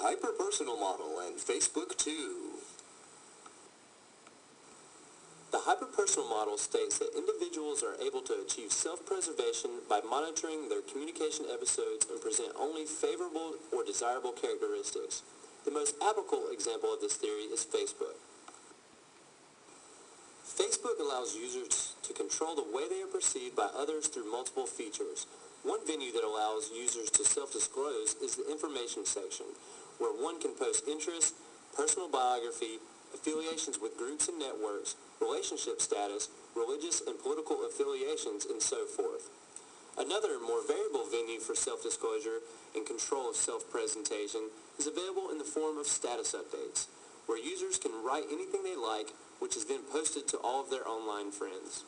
Hyperpersonal model and Facebook 2. The hyperpersonal model states that individuals are able to achieve self-preservation by monitoring their communication episodes and present only favorable or desirable characteristics. The most applicable example of this theory is Facebook. Facebook allows users to control the way they are perceived by others through multiple features. One venue that allows users to self-disclose is the information section, where one can post interests, personal biography, affiliations with groups and networks, relationship status, religious and political affiliations, and so forth. Another, more variable venue for self-disclosure and control of self-presentation is available in the form of status updates, where users can write anything they like, which is then posted to all of their online friends.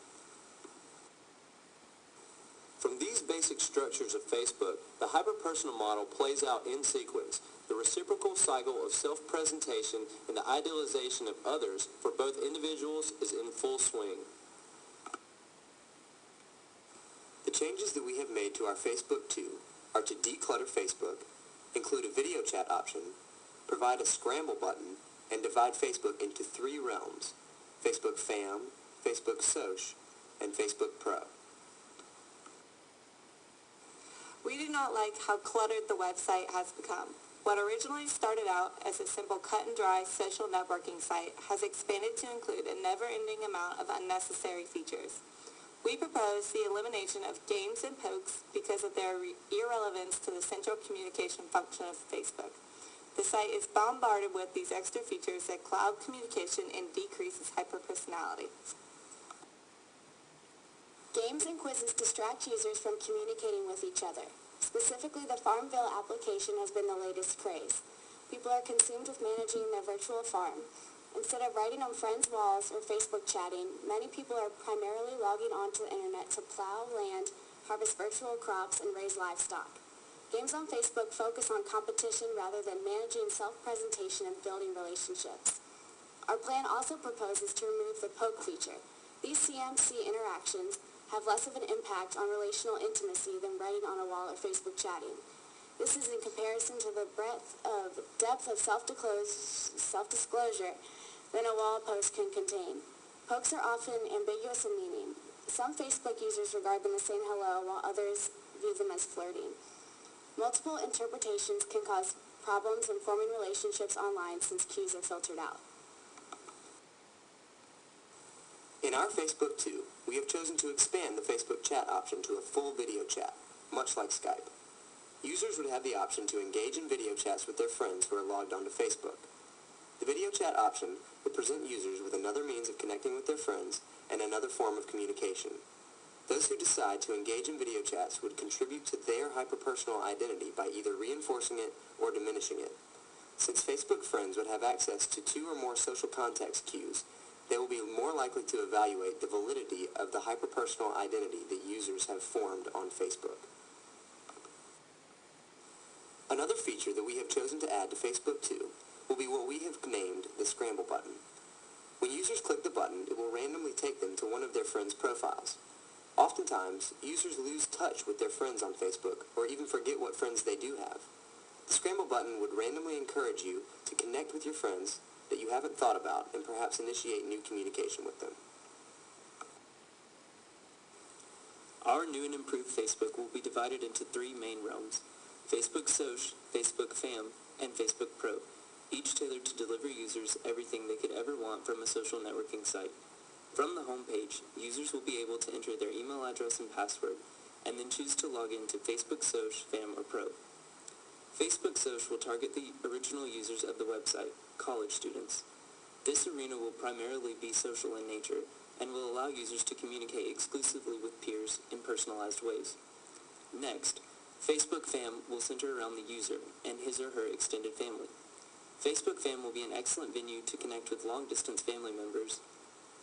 From these basic structures of Facebook, the hyperpersonal model plays out in sequence. The reciprocal cycle of self-presentation and the idealization of others for both individuals is in full swing. The changes that we have made to our Facebook 2 are to declutter Facebook, include a video chat option, provide a scramble button, and divide Facebook into 3 realms: Facebook Fam, Facebook Soch, and Facebook Pro. We do not like how cluttered the website has become. What originally started out as a simple cut-and-dry social networking site has expanded to include a never-ending amount of unnecessary features. We propose the elimination of games and pokes because of their irrelevance to the central communication function of Facebook. The site is bombarded with these extra features that cloud communication and decreases hyperpersonality. Games and quizzes distract users from communicating with each other. Specifically, the Farmville application has been the latest craze. People are consumed with managing their virtual farm. Instead of writing on friends' walls or Facebook chatting, many people are primarily logging onto the internet to plow land, harvest virtual crops, and raise livestock. Games on Facebook focus on competition rather than managing self-presentation and building relationships. Our plan also proposes to remove the poke feature. These CMC interactions have less of an impact on relational intimacy than writing on a wall or Facebook chatting. This is in comparison to the depth of self-disclosure than a wall post can contain. Pokes are often ambiguous in meaning. Some Facebook users regard them as saying hello, while others view them as flirting. Multiple interpretations can cause problems in forming relationships online since cues are filtered out. In our Facebook 2, we have chosen to expand the Facebook chat option to a full video chat, much like Skype. Users would have the option to engage in video chats with their friends who are logged onto Facebook. The video chat option would present users with another means of connecting with their friends and another form of communication. Those who decide to engage in video chats would contribute to their hyperpersonal identity by either reinforcing it or diminishing it. Since Facebook friends would have access to 2 or more social context cues, they will be more likely to evaluate the validity of the hyperpersonal identity that users have formed on Facebook. Another feature that we have chosen to add to Facebook 2 will be what we have named the scramble button. When users click the button, it will randomly take them to one of their friends' profiles. Oftentimes, users lose touch with their friends on Facebook or even forget what friends they do have. The scramble button would randomly encourage you to connect with your friends that you haven't thought about and perhaps initiate new communication with them. Our new and improved Facebook will be divided into 3 main realms: Facebook Soch, Facebook Fam, and Facebook Pro, each tailored to deliver users everything they could ever want from a social networking site. From the home page, users will be able to enter their email address and password, and then choose to log in to Facebook Soch, Fam, or Pro. Facebook Soch will target the original users of the website, college students. This arena will primarily be social in nature and will allow users to communicate exclusively with peers in personalized ways. Next, Facebook Fam will center around the user and his or her extended family. Facebook Fam will be an excellent venue to connect with long-distance family members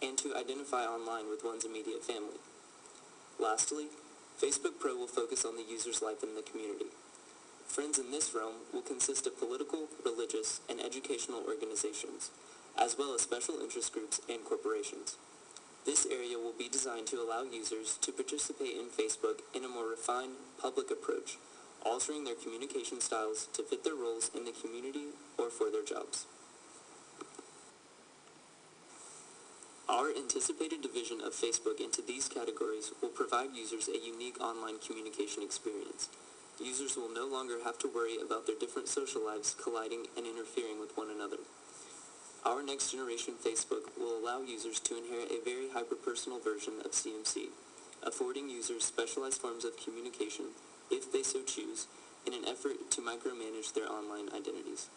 and to identify online with one's immediate family. Lastly, Facebook Pro will focus on the user's life in the community. Friends in this realm will consist of political, religious, and educational organizations, as well as special interest groups and corporations. This area will be designed to allow users to participate in Facebook in a more refined, public approach, altering their communication styles to fit their roles in the community or for their jobs. Our anticipated division of Facebook into these categories will provide users a unique online communication experience. Users will no longer have to worry about their different social lives colliding and interfering with one another. Our next generation Facebook will allow users to inherit a very hyper-personal version of CMC, affording users specialized forms of communication, if they so choose, in an effort to micromanage their online identities.